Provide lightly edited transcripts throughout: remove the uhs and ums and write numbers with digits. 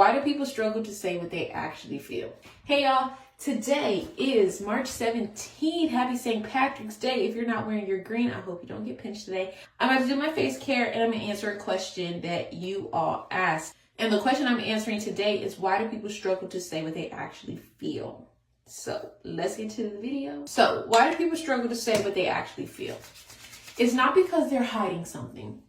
Why do people struggle to say what they actually feel? Hey y'all, today is March 17th. Happy St. Patrick's Day. If you're not wearing your green, I hope you don't get pinched today. I'm about to do my face care and I'm going to answer a question that you all asked. And the question I'm answering today is, why do people struggle to say what they actually feel? So let's get to the video. So why do people struggle to say what they actually feel? It's not because they're hiding something,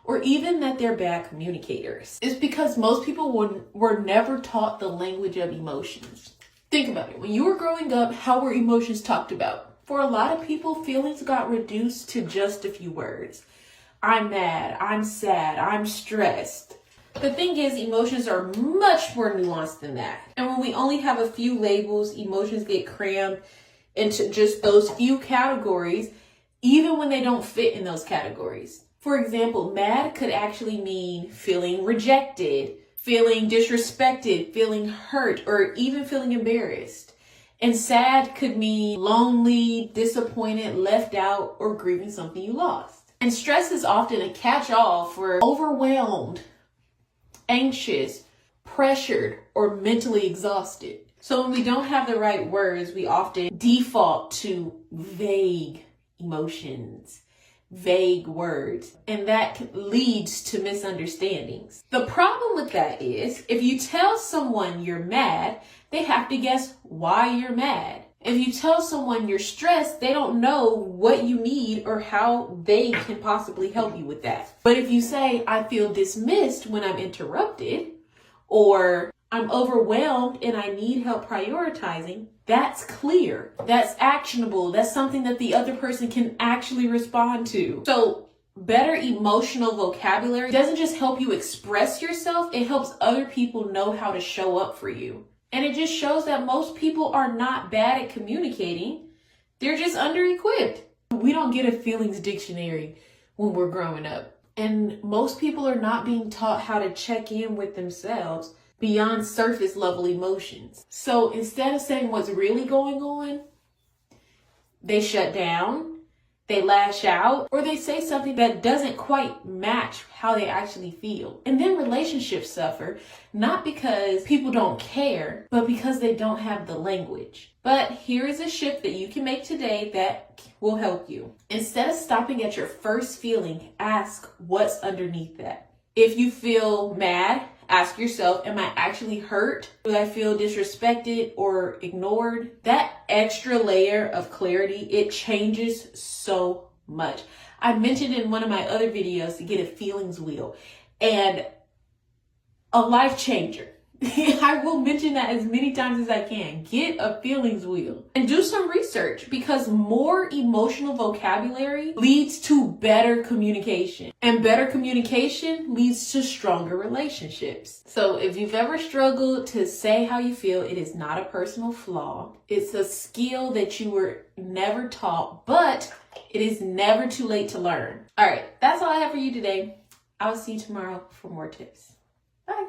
or even that they're bad communicators. It's because most people were never taught the language of emotions. Think about it. When you were growing up, how were emotions talked about? For a lot of people, feelings got reduced to just a few words. I'm mad, I'm sad, I'm stressed. The thing is, emotions are much more nuanced than that. And when we only have a few labels, emotions get crammed into just those few categories, even when they don't fit in those categories. For example, mad could actually mean feeling rejected, feeling disrespected, feeling hurt, or even feeling embarrassed. And sad could mean lonely, disappointed, left out, or grieving something you lost. And stress is often a catch-all for overwhelmed, anxious, pressured, or mentally exhausted. So when we don't have the right words, we often default to vague emotions, vague words, and that leads to misunderstandings. The problem with that is, if you tell someone you're mad, they have to guess why you're mad. If you tell someone you're stressed, they don't know what you need or how they can possibly help you with that. But if you say, I feel dismissed when I'm interrupted, or I'm overwhelmed and I need help prioritizing, that's clear, that's actionable, that's something that the other person can actually respond to. So better emotional vocabulary doesn't just help you express yourself, it helps other people know how to show up for you. And it just shows that most people are not bad at communicating, they're just under-equipped. We don't get a feelings dictionary when we're growing up. And most people are not being taught how to check in with themselves beyond surface level emotions. So instead of saying what's really going on, they shut down, they lash out, or they say something that doesn't quite match how they actually feel. And then relationships suffer, not because people don't care, but because they don't have the language. But here is a shift that you can make today that will help you. Instead of stopping at your first feeling, ask what's underneath that. If you feel mad, ask yourself, am I actually hurt? Do I feel disrespected or ignored? That extra layer of clarity, it changes so much. I mentioned in one of my other videos to get a feelings wheel, and a life changer. I will mention that as many times as I can. Get a feelings wheel and do some research, because more emotional vocabulary leads to better communication, and better communication leads to stronger relationships. So if you've ever struggled to say how you feel, it is not a personal flaw. It's a skill that you were never taught, but it is never too late to learn. All right, that's all I have for you today. I'll see you tomorrow for more tips. Bye.